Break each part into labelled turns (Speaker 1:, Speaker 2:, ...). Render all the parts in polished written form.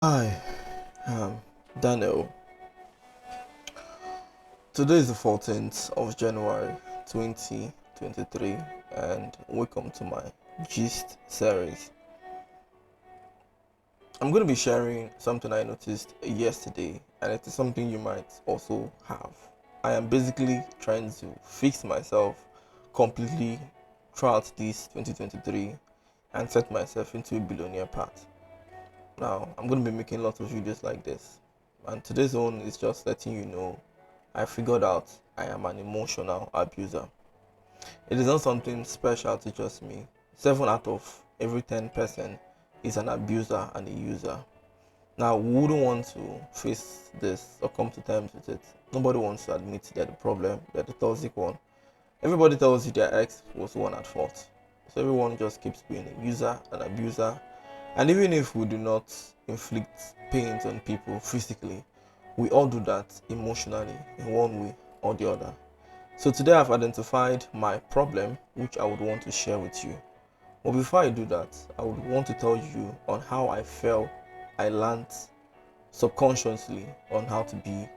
Speaker 1: Hi, um, Daniel. Today is the 14th of January 2023, and welcome to my Gist series. I'm going to be sharing something I noticed yesterday, and it is something you might also have. I am basically trying to fix myself completely throughout this 2023 and set myself into a billionaire path. Now, I'm going to be making lots of videos like this, and today's one is just letting you know I figured out I am an emotional abuser. It is not something special to just me. 7 out of every 10 person is an abuser and a user. Now, we wouldn't want to face this or come to terms with it. Nobody wants to admit they're the problem, they're the toxic one. Everybody tells you their ex was the one at fault. So everyone just keeps being a user, an abuser. And even if we do not inflict pains on people physically, we all do that emotionally in one way or the other. So today I've identified my problem, which I would want to share with you. But before I do that, I would want to tell you on how I felt I learned subconsciously on how to be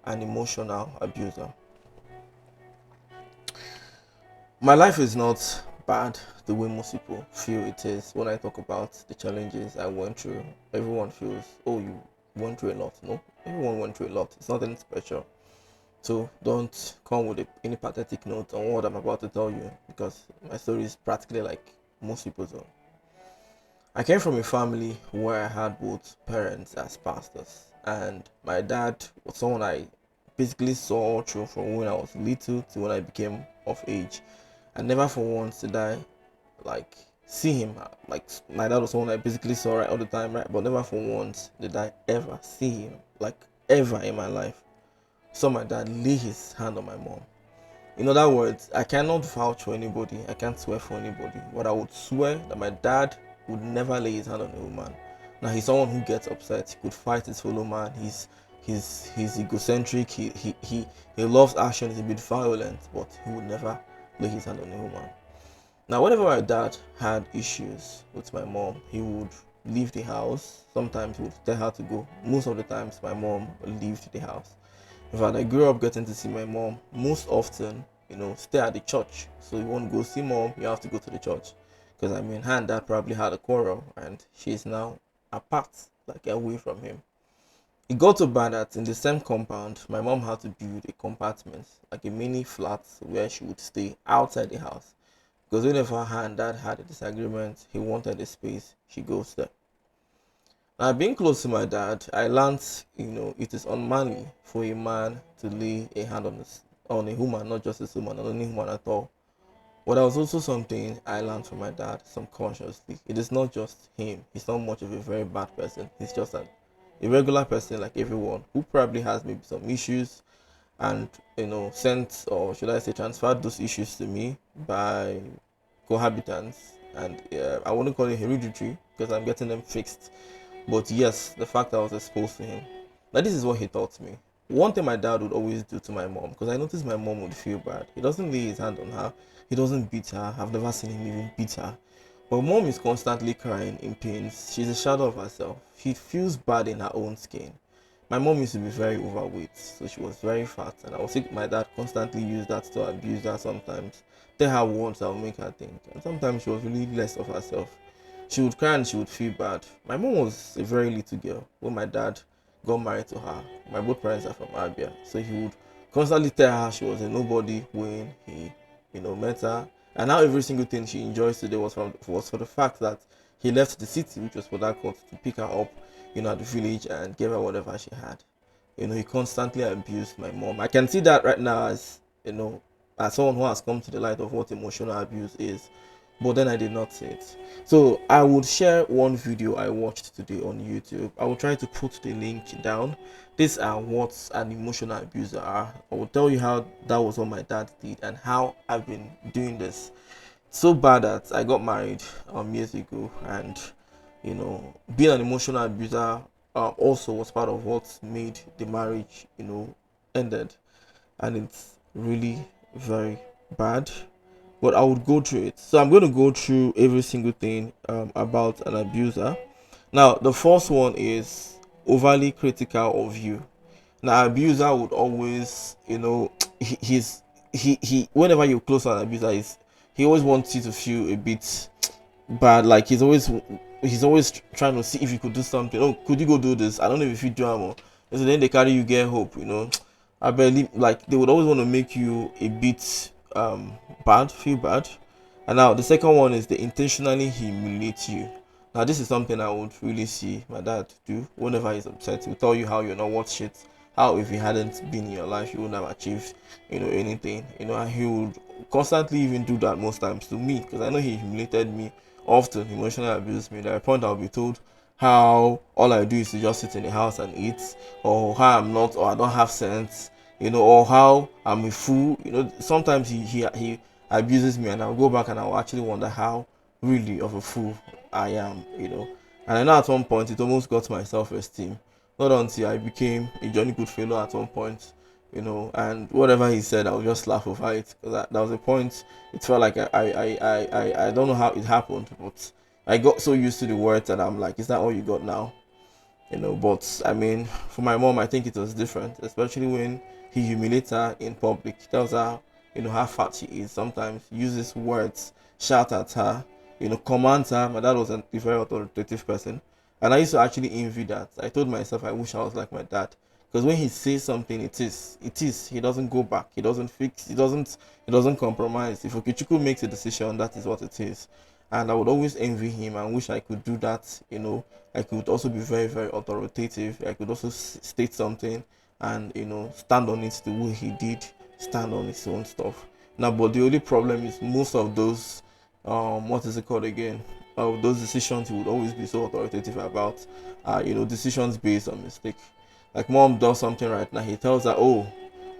Speaker 1: an emotional abuser. My life is not bad the way most people feel it is. When I talk about the challenges I went through, everyone feels, oh, you went through a lot. No, everyone went through a lot. It's nothing special. So don't come with any pathetic note on what I'm about to tell you because my story is practically like most people's own. I came from a family where I had both parents as pastors, and my dad was someone I basically saw through from when I was little to when I became of age. I never for once did I like see him. Like my dad was someone I basically saw right all the time, right? But never for once did I ever see him, like ever in my life. Saw my dad lay his hand on my mom. In other words, I cannot vouch for anybody. I can't swear for anybody. But I would swear that my dad would never lay his hand on a woman. Now he's someone who gets upset. He could fight his fellow man. He's egocentric. He loves action. He's a bit violent, but he would never lay his hand on a woman. Now, whenever my dad had issues with my mom, he would leave the house. Sometimes he would tell her to go. Most of the times, my mom left the house. In fact, I grew up getting to see my mom most often, stay at the church. So you want to go see mom, you have to go to the church. Because I mean, her and dad probably had a quarrel and she's now apart, like away from him. It got so bad that in the same compound, my mom had to build a compartment, like a mini flat where she would stay outside the house. Because whenever her and dad had a disagreement, he wanted a space, she goes there. Now, being close to my dad, I learned, it is unmanly for a man to lay a hand on a woman, not just a woman, on any woman at all. But that was also something I learned from my dad subconsciously. It is not just him. He's not much of a very bad person. He's just an irregular person like everyone who probably has maybe some issues and sent, or should I say transferred those issues to me by cohabitants. And I wouldn't call it hereditary because I'm getting them fixed, but yes, the fact I was exposed to him. Now, this is what he taught me. One thing my dad would always do to my mom, because I noticed my mom would feel bad. He doesn't lay his hand on her. He doesn't beat her. I've never seen him even beat her. But mom is constantly crying in pain. She's a shadow of herself. She feels bad in her own skin. My mom used to be very overweight, so she was very fat, and I was think my dad constantly used that to abuse her sometimes. Tell her words that would make her think. And sometimes she was really less of herself. She would cry and she would feel bad. My mom was a very little girl when my dad got married to her. My both parents are from Abia, so he would constantly tell her she was a nobody when he, met her. And now every single thing she enjoys today was for the fact that he left the city, which was for that court, to pick her up, at the village and give her whatever she had. He constantly abused my mom. I can see that right now as someone who has come to the light of what emotional abuse is, but then I did not see it. So I would share one video I watched today on YouTube. I will try to put the link down. These are what an emotional abuser are. I will tell you how that was what my dad did and how I've been doing this. So bad that I got married years ago, and being an emotional abuser also was part of what made the marriage ended, and it's really very bad, but I would go through it. So I'm going to go through every single thing about an abuser. Now, the first one is overly critical of you. Now, abuser would always, he's he whenever you close an abuser, he always wants you to feel a bit bad. Like he's always trying to see if you could do something. Oh, could you go do this? I don't know if you do more. And so then they carry you get hope. I believe like they would always want to make you a bit bad, feel bad. And now the second one is they intentionally humiliate you. Now this is something I would really see my dad do whenever he's upset. He'll tell you how you're not worth shit. How if he hadn't been in your life, you wouldn't have achieved, anything. And he would constantly even do that most times to me because I know he humiliated me often, emotionally abused me. At a point I'll be told how all I do is to just sit in the house and eat, or how I'm not, or I don't have sense, or how I'm a fool. Sometimes he abuses me, and I'll go back and I'll actually wonder how really of a fool I am. And I know at one point it almost got my self-esteem. Not until I became a Johnny Goodfellow at one point. And whatever he said, I would just laugh over it because that was a point. It felt like I don't know how it happened, but I got so used to the words that I'm like, is that all you got now? But I mean, for my mom, I think it was different, especially when he humiliates her in public, tells her, how fat she is. Sometimes uses words, shout at her, commands her. My dad was a very authoritative person, and I used to actually envy that. I told myself I wish I was like my dad, because when he says something, it is. He doesn't go back. He doesn't fix. He doesn't compromise. If Okechukwu makes a decision, that is what it is. And I would always envy him and wish I could do that. I could also be very, very authoritative. I could also state something and stand on it the way he did, stand on his own stuff. Now, but the only problem is most of those, what is it called again? Those decisions he would always be so authoritative about, decisions based on mistake. Like mom does something right now, he tells her, oh,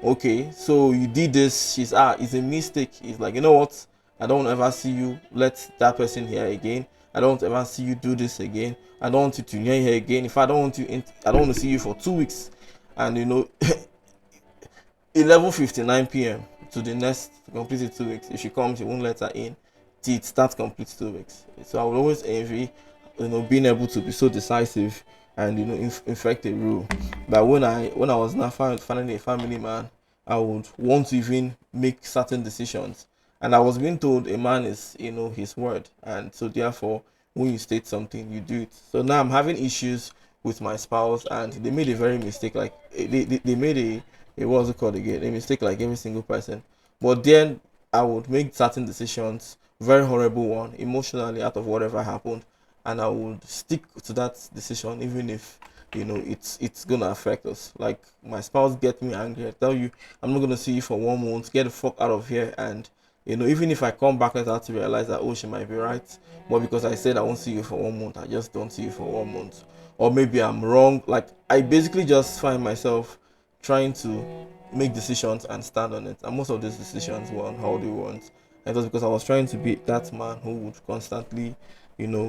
Speaker 1: okay, so you did this. It's a mistake. He's like, you know what? I don't ever see you let that person here again. I don't ever see you do this again. I don't want you to hear here again. If I don't want you, I don't want to see you for 2 weeks. And 11:59 p.m. to the next completed 2 weeks. If she comes, you won't let her in till it starts complete 2 weeks. So I would always envy, being able to be so decisive and infect a rule. But when I was now finally a family man, I would want to even make certain decisions. And I was being told a man is, his word, and so therefore, when you state something, you do it. So now I'm having issues with my spouse, and they made a very mistake. Like they made a what's it called again? A mistake like every single person. But then I would make certain decisions, very horrible one, emotionally out of whatever happened, and I would stick to that decision even if it's gonna affect us. Like my spouse get me angry, I tell you I'm not gonna see you for 1 month, get the fuck out of here. And even if I come back later to realize that, oh, she might be right, but because I said I won't see you for 1 month, I just don't see you for 1 month. Or maybe I'm wrong. Like I basically just find myself trying to make decisions and stand on it, and most of these decisions were on how they want. And it was because I was trying to be that man who would constantly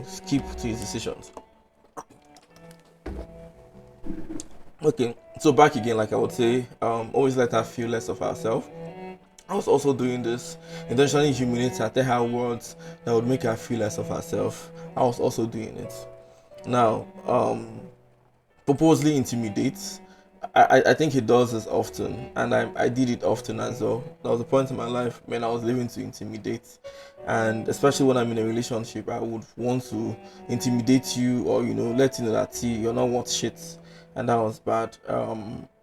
Speaker 1: skip to his decisions. Okay, so back again, like I would say, always let her feel less of herself. I was also doing this, intentionally humiliate her, tell her words that would make her feel less of herself. I was also doing it. Now, purposely intimidates. I think he does this often, and I did it often as well. There was a point in my life when I was living to intimidate, and especially when I'm in a relationship, I would want to intimidate you, or let you know that, see, you're not worth shit, and that was bad.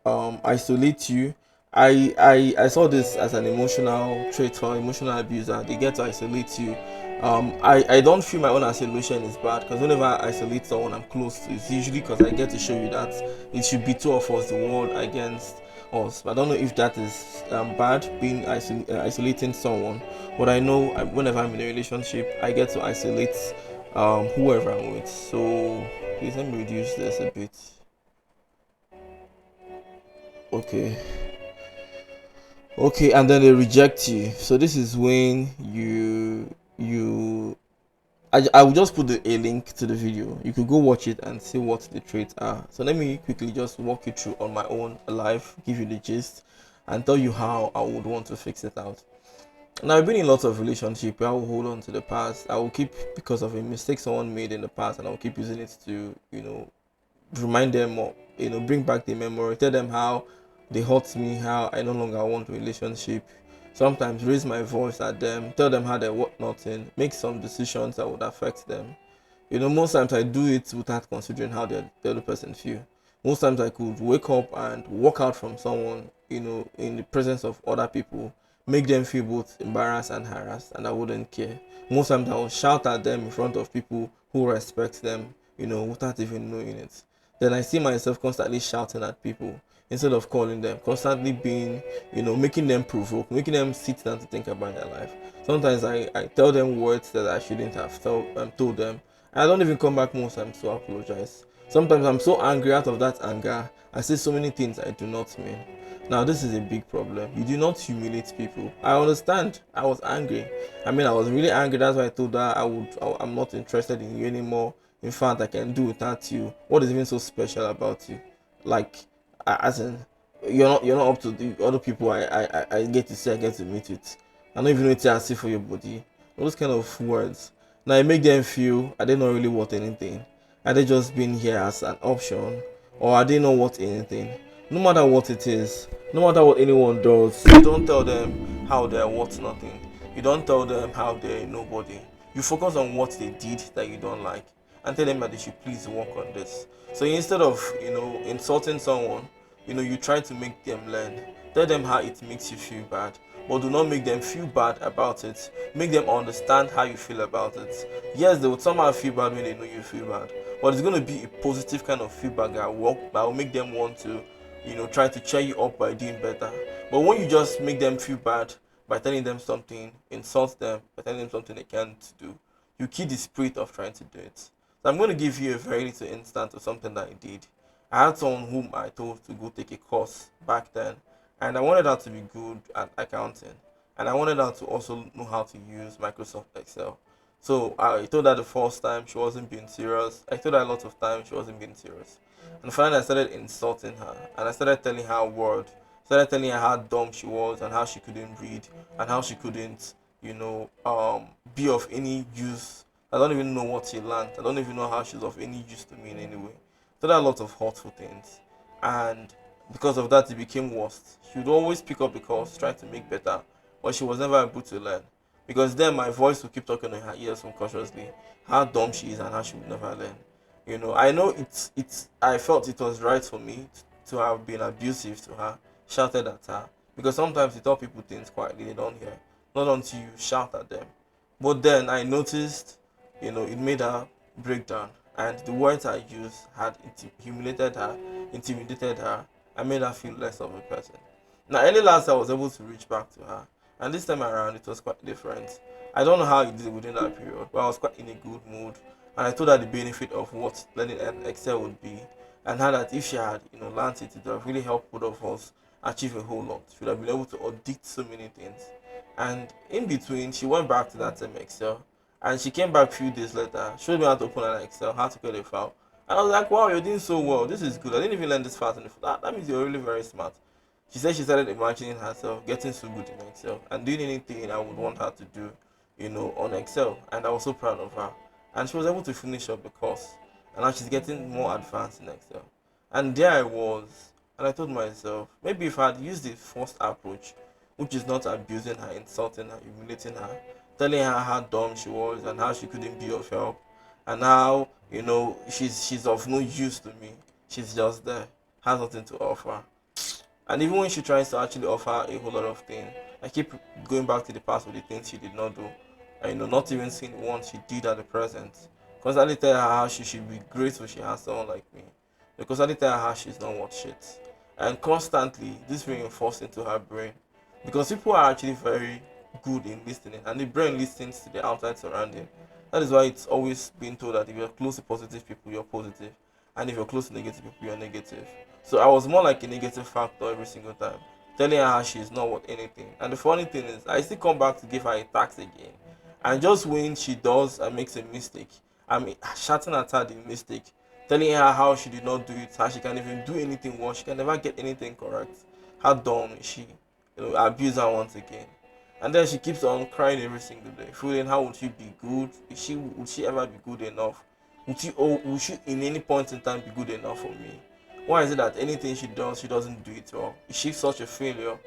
Speaker 1: Isolate you. I saw this as an emotional trait for emotional abuser. They get to isolate you. I don't feel my own isolation is bad, because whenever I isolate someone I'm close to, it's usually because I get to show you that it should be two of us, the world against us. But I don't know if that is bad, being isolating someone. But I know whenever I'm in a relationship, I get to isolate whoever I'm with. So please let me reduce this a bit. Okay. Okay, and then they reject you. So this is when you I will just put a link to the video. You could go watch it and see what the traits are. So let me quickly just walk you through on my own life, give you the gist, and tell you how I would want to fix it out. Now, I've been in lots of relationship where I will hold on to the past. I will keep, because of a mistake someone made in the past, and I'll keep using it to, remind them, or bring back the memory, tell them how they hurt me, how I no longer want a relationship. Sometimes raise my voice at them, tell them how they want nothing, make some decisions that would affect them. Most times I do it without considering how the other person feel. Most times I could wake up and walk out from someone, in the presence of other people, make them feel both embarrassed and harassed, and I wouldn't care. Most times I will shout at them in front of people who respect them, without even knowing it. Then I see myself constantly shouting at people instead of calling them, constantly being, making them provoke, making them sit down to think about their life. Sometimes I tell them words that I shouldn't have told them. I don't even come back most times to apologize. Sometimes I'm so angry, out of that anger, I say so many things I do not mean. Now, this is a big problem. You do not humiliate people. I understand. I was angry. I was really angry. That's why I told her I'm not interested in you anymore. In fact, I can do without you. What is even so special about you? Like, as in, you're not up to the other people I get to see, I get to meet with. I don't even know what I see for your body. All those kind of words. Now, it make them feel, are they not really worth anything? Are they just being here as an option? Or are they not worth anything? No matter what it is, no matter what anyone does, you don't tell them how they're worth nothing. You don't tell them how they're nobody. You focus on what they did that you don't like, and tell them that they should please work on this. So instead of insulting someone, you try to make them learn. Tell them how it makes you feel bad, but do not make them feel bad about it. Make them understand how you feel about it. Yes, they will somehow feel bad when they know you feel bad, but it's going to be a positive kind of feedback that will make them want to, try to cheer you up by doing better. But when you just make them feel bad by telling them something, insult them by telling them something they can't do, you kill the spirit of trying to do it. So I'm going to give you a very little instance of something that I did. I had someone whom I told to go take a course back then, and I wanted her to be good at accounting, and I wanted her to also know how to use Microsoft Excel. So I told her the first time she wasn't being serious. I told her a lot of times she wasn't being serious. And finally I started insulting her, and I started telling her word, started telling her how dumb she was and how she couldn't read and how she couldn't, be of any use. I don't even know what she learned. I don't even know how she's of any use to me in any way. So there are a lot of hurtful things. And because of that, it became worse. She would always pick up the course, try to make better, but she was never able to learn. Because then my voice would keep talking in her ears unconsciously, how dumb she is and how she would never learn. I know I felt it was right for me to have been abusive to her, shouted at her. Because sometimes you tell people things quietly, they don't hear. Not until you shout at them. But then I noticed, it made her break down. And the words I used had humiliated her, intimidated her, and made her feel less of a person. Now, early last, I was able to reach back to her, and this time around, it was quite different. I don't know how it did within that period, but I was quite in a good mood, and I told her the benefit of what learning an Excel would be, and how that if she had, learned it, it would have really helped both of us achieve a whole lot. She would have been able to audit so many things. And in between, she went back to that same Excel, and she came back a few days later, showed me how to open an Excel, how to create a file. And I was like, wow, you're doing so well. This is good. I didn't even learn this fast. That means you're really very smart. She said she started imagining herself getting so good in Excel and doing anything I would want her to do, on Excel. And I was so proud of her. And she was able to finish up the course. And now she's getting more advanced in Excel. And there I was. And I told myself, maybe if I had used the first approach, which is not abusing her, insulting her, humiliating her, telling her how dumb she was and how she couldn't be of help, and how, she's of no use to me. She's just there, has nothing to offer. And even when she tries to actually offer a whole lot of things, I keep going back to the past with the things she did not do. And not even seeing the ones she did at the present. Constantly tell her how she should be grateful she has someone like me. Constantly tell her how she's not worth shit. And constantly this reinforced into her brain. Because people are actually very good in listening, and the brain listens to the outside surrounding. That is why it's always been told that if you're close to positive people, you're positive, and if you're close to negative people, you're negative. So I was more like a negative factor every single time, telling her how she's not worth anything. And the funny thing is, I still come back to give her a tax again. And just when she does and makes a mistake, I'm shouting at her the mistake, telling her how she did not do it, how she can't even do anything once, she can never get anything correct. How dumb is she? Abuse her once again. And then she keeps on crying every single day, feeling how would she be good? Would she ever be good enough? Would she in any point in time be good enough for me? Why is it that anything she does, she doesn't do it well? Is she such a failure?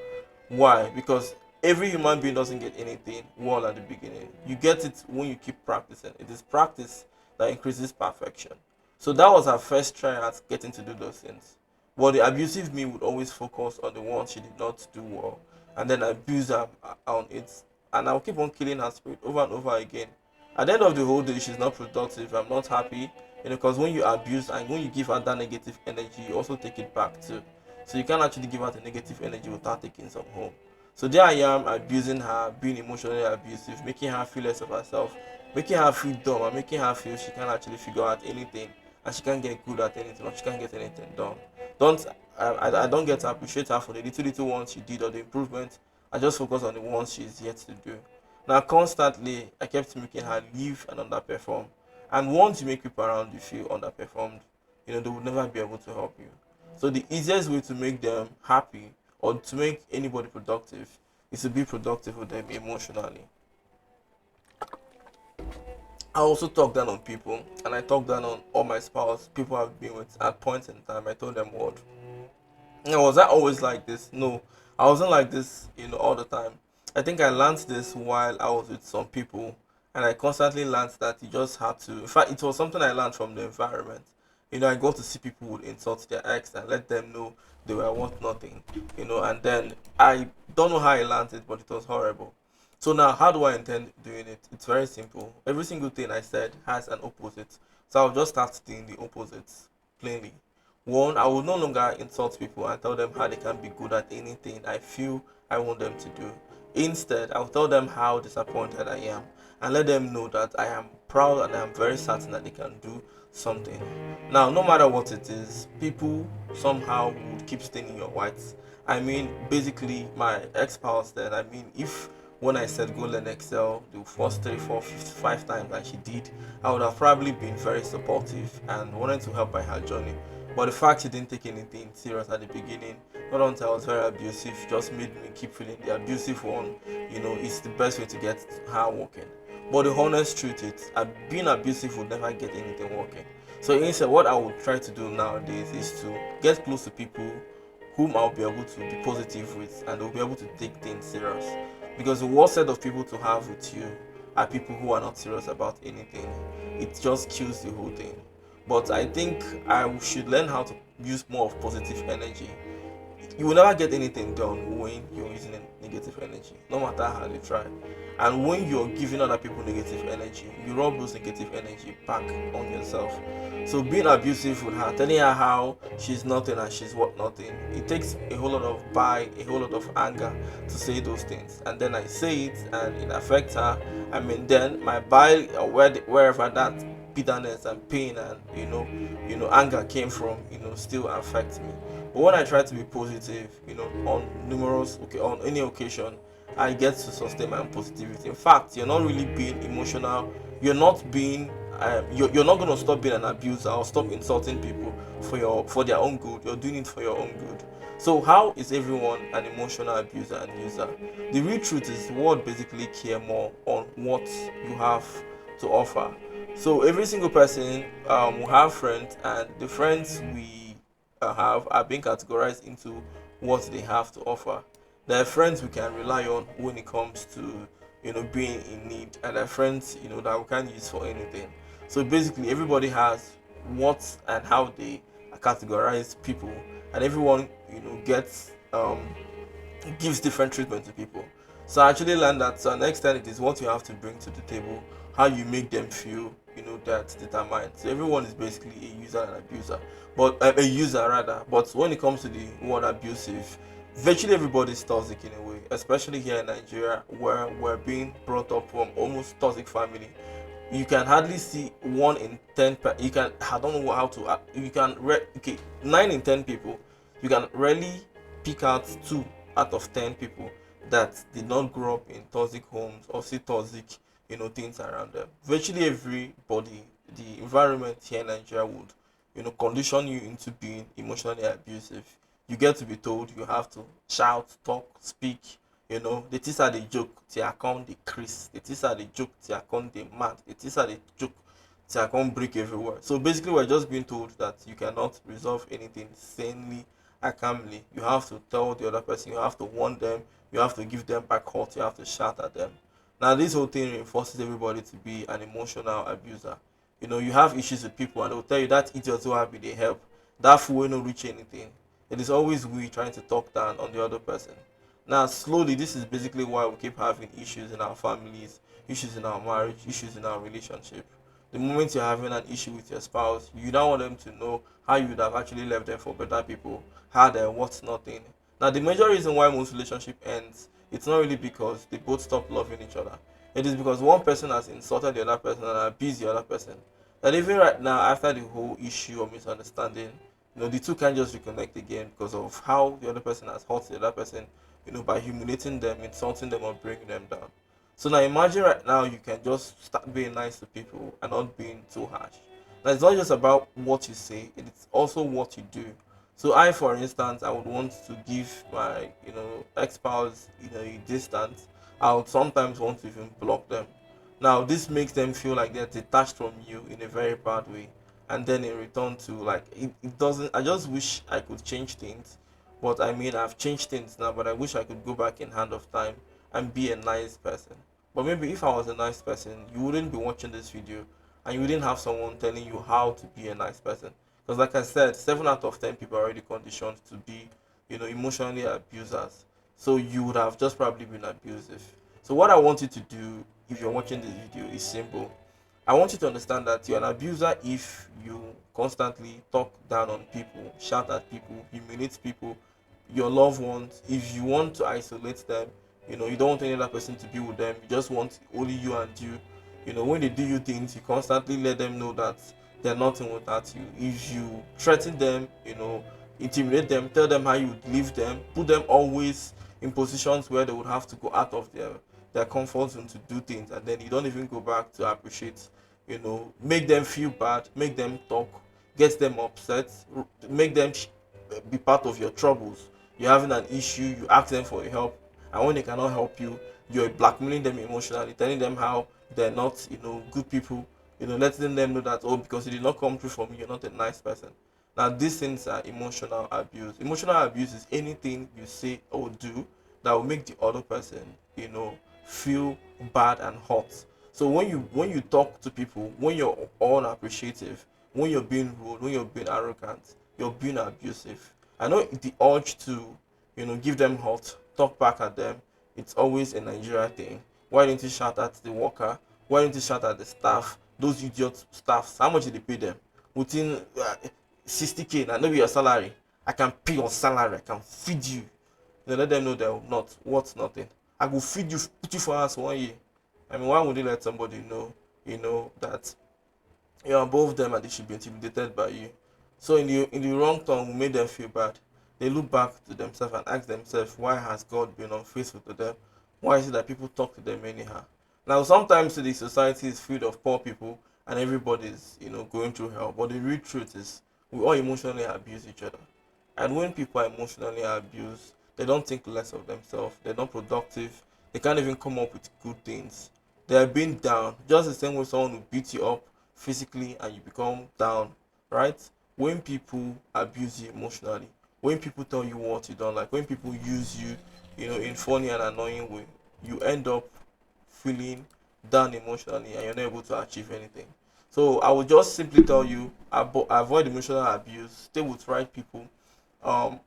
Speaker 1: Why? Because every human being doesn't get anything well at the beginning. You get it when you keep practicing. It is practice that increases perfection. So that was her first try at getting to do those things. But the abusive me would always focus on the ones she did not do well and then abuse her on it. And I'll keep on killing her spirit over and over again. At the end of the whole day, she's not productive. I'm not happy. Because when you abuse and when you give her that negative energy, you also take it back too. So you can't actually give her the negative energy without taking some home. So there I am abusing her, being emotionally abusive, making her feel less of herself, making her feel dumb, and making her feel she can't actually figure out anything and she can't get good at anything or she can't get anything done. Don't I don't get to appreciate her for the little ones she did or the improvement. I just focus on the ones she's yet to do. Now constantly I kept making her leave and underperform. And once you make people around you feel underperformed, they will never be able to help you. So the easiest way to make them happy or to make anybody productive is to be productive with them emotionally. I also talk down on people and I talk down on all my spouse, people I've been with at points in time. I told them what. Was I always like this? No, I wasn't like this, all the time. I think I learned this while I was with some people, and I constantly learned that you just had to. In fact, it was something I learned from the environment. I got to see people would insult their ex and let them know they were worth nothing, and then I don't know how I learned it, but it was horrible. So now, how do I intend doing it? It's very simple. Every single thing I said has an opposite. So I'll just start doing the opposites plainly. One, I will no longer insult people and tell them how they can be good at anything I feel I want them to do. Instead, I'll tell them how disappointed I am and let them know that I am proud and I am very certain that they can do something. Now, no matter what it is, people somehow would keep staining your whites. I mean, basically, my ex-spouse then, if when I said go learn Excel the first 3, 4, 5 times like she did, I would have probably been very supportive and wanted to help by her journey. But the fact she didn't take anything serious at the beginning, not until I was very abusive, just made me keep feeling the abusive one, is the best way to get her working. But the honest truth is, being abusive would never get anything working. So instead, what I would try to do nowadays is to get close to people whom I'll be able to be positive with and they'll be able to take things serious. Because the worst set of people to have with you are people who are not serious about anything. It just kills the whole thing. But I think I should learn how to use more of positive energy. You will never get anything done when you're using negative energy, no matter how you try. And when you're giving other people negative energy, you rub those negative energy back on yourself. So being abusive with her, telling her how she's nothing and she's what nothing, it takes a whole lot of bile, a whole lot of anger to say those things. And then I say it and it affects her. Then my bile, or wherever that bitterness and pain and anger came from, still affects me. But when I try to be positive, on any occasion, I get to sustain my own positivity. In fact, you're not really being emotional. You're not being. You're not gonna stop being an abuser or stop insulting people for their own good. You're doing it for your own good. So how is everyone an emotional abuser and user? The real truth is, the world basically care more on what you have to offer. So every single person will have friends, and the friends we have are being categorized into what they have to offer. There are friends we can rely on when it comes to being in need, and there are friends that we can't use for anything. So basically, everybody has what and how they categorize people, and everyone gets gives different treatment to people. So I actually learned that to an extent it is what you have to bring to the table, how you make them feel, that determines. So everyone is basically a user and abuser, but a user rather. But when it comes to the word abusive, virtually everybody is toxic in a way, especially here in Nigeria where we're being brought up from almost toxic family. You can hardly see 1 in 10. You can I don't know how to. You can okay 9 in 10 people. You can rarely pick out 2 out of 10 people that did not grow up in toxic homes or see toxic things around them. Virtually everybody, the environment here in Nigeria would condition you into being emotionally abusive. You get to be told you have to shout, talk, speak, The teacher they joke, they account the crease. The teacher they joke, they account the mad. The teacher they joke, they account break everywhere. So basically, we're just being told that you cannot resolve anything sanely and calmly. You have to tell the other person, you have to warn them, you have to give them back hurt, you have to shout at them. Now, this whole thing reinforces everybody to be an emotional abuser. You have issues with people, and they'll tell you that idiot who happy they help. That fool will not reach anything. It is always we trying to talk down on the other person. Now, slowly, this is basically why we keep having issues in our families, issues in our marriage, issues in our relationship. The moment you're having an issue with your spouse, you don't want them to know how you would have actually left them for better people, how they're what's nothing. Now, the major reason why most relationship ends, it's not really because they both stop loving each other. It is because one person has insulted the other person and abused the other person. That even right now, after the whole issue of misunderstanding, the two can just reconnect again because of how the other person has hurt the other person, by humiliating them, insulting them, or bringing them down. So now imagine right now you can just start being nice to people and not being too harsh. Now it's not just about what you say, it's also what you do. So I, for instance, I would want to give my, ex-spouse, a distance. I would sometimes want to even block them. Now this makes them feel like they're detached from you in a very bad way. And then in return to like it doesn't I just wish I could change things. But I mean I've changed things now, but I wish I could go back in hand of time and be a nice person. But maybe if I was a nice person, you wouldn't be watching this video and you wouldn't have someone telling you how to be a nice person. Because like I said, 7 out of 10 people are already conditioned to be, emotionally abusers. So you would have just probably been abusive. So what I want you to do if you're watching this video is simple. I want you to understand that you're an abuser if you constantly talk down on people, shout at people, humiliate people, your loved ones. If you want to isolate them, you don't want any other person to be with them, you just want only you and you. When they do you things, you constantly let them know that they're nothing without you. If you threaten them, intimidate them, tell them how you would leave them, put them always in positions where they would have to go out of their comfort zone to do things, and then you don't even go back to appreciate, make them feel bad, make them talk, get them upset, make them be part of your troubles. You're having an issue, you ask them for help, and when they cannot help you, you're blackmailing them emotionally, telling them how they're not, good people, letting them know that, oh, because you did not come through for me, you're not a nice person. Now these things are emotional abuse. Emotional abuse is anything you say or do that will make the other person, feel bad and hurt. So when you talk to people, when you're unappreciative, when you're being rude, when you're being arrogant, you're being abusive. I know the urge to, give them hurt, talk back at them. It's always a Nigeria thing. Why didn't you shout at the worker? Why didn't you shout at the staff? Those idiot staffs. How much did they pay them? Within 60K, now no be your salary. I can pay your salary. I can feed you. Let them know they're not worth nothing. I will feed you, put you for us 1 year. I mean, why would they let somebody know, that you're above them and they should be intimidated by you? So in the wrong turn, we made them feel bad. They look back to themselves and ask themselves, why has God been unfaithful to them? Why is it that people talk to them anyhow? Now, sometimes the society is filled of poor people and everybody's, going through hell. But the real truth is, we all emotionally abuse each other. And when people are emotionally abused, they don't think less of themselves. They're not productive. They can't even come up with good things. They are being down. Just the same way someone will beat you up physically and you become down, right? When people abuse you emotionally, when people tell you what you don't like, when people use you, in funny and annoying way, you end up feeling down emotionally and you're not able to achieve anything. So I would just simply tell you, avoid emotional abuse, stay with right people,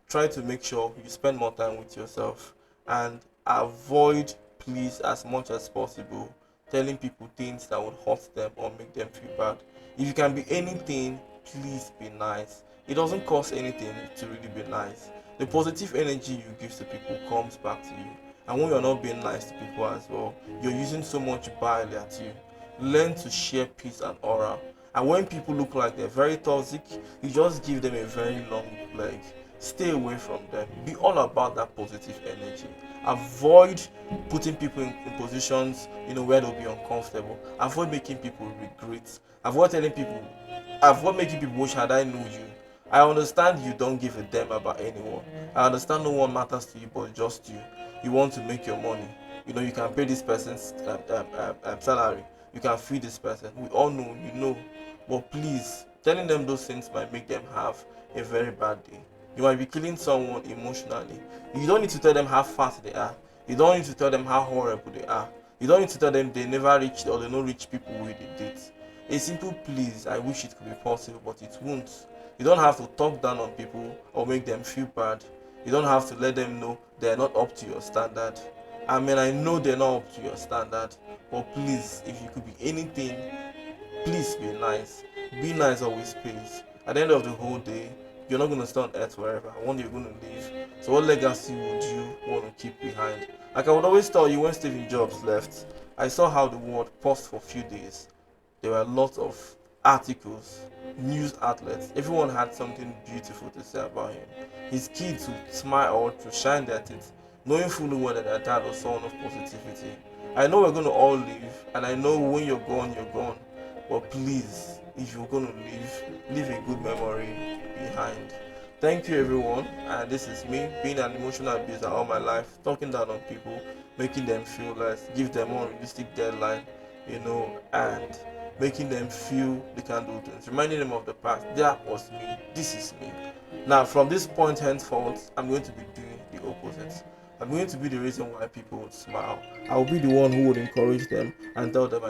Speaker 1: try to make sure you spend more time with yourself, and avoid, please, as much as possible, telling people things that would hurt them or make them feel bad. If you can be anything, please be nice. It doesn't cost anything to really be nice. The positive energy you give to people comes back to you. And when you're not being nice to people as well, you're using so much bile at you. Learn to share peace and aura. And when people look like they're very toxic, you just give them a very long leg. Stay away from them. Be all about that positive energy. Avoid putting people in positions, where they'll be uncomfortable. Avoid making people regret. Avoid telling people, avoid making people wish had I know you. I understand you don't give a damn about anyone. I understand no one matters to you but just you. you want to make your money. You know, you can pay this person's salary, you can feed this person. We all know, you know, but please, telling them those things might make them have a very bad day. You might be killing someone emotionally. You don't need to tell them how fat they are. You don't need to tell them how horrible they are. You don't need to tell them they never reached or they don't reach people with the date. A simple please, I wish it could be possible, but it won't. You don't have to talk down on people or make them feel bad. You don't have to let them know they're not up to your standard. I mean, I know they're not up to your standard, but please, if you could be anything, please be nice. Be nice always pays. At the end of the whole day, you're not going to stay on earth forever. One day you're going to leave. So what legacy would you want to keep behind? Like I would always tell you, when Stephen Jobs left, I saw how the world paused for a few days. There were lots of articles, news outlets. Everyone had something beautiful to say about him. His kids would smile or to shine their teeth, knowing fully well that their dad was someone of positivity. I know we're going to all leave, and I know when you're gone, you're gone. But please, if you're going to leave a good memory behind. Thank you, everyone. And this is me being an emotional abuser all my life, talking down on people, making them feel less, give them unrealistic deadline, and making them feel they can do things, reminding them of the past. That was me. This is me. Now, from this point henceforth, I'm going to be doing the opposite. I'm going to be the reason why people would smile. I will be the one who would encourage them and tell them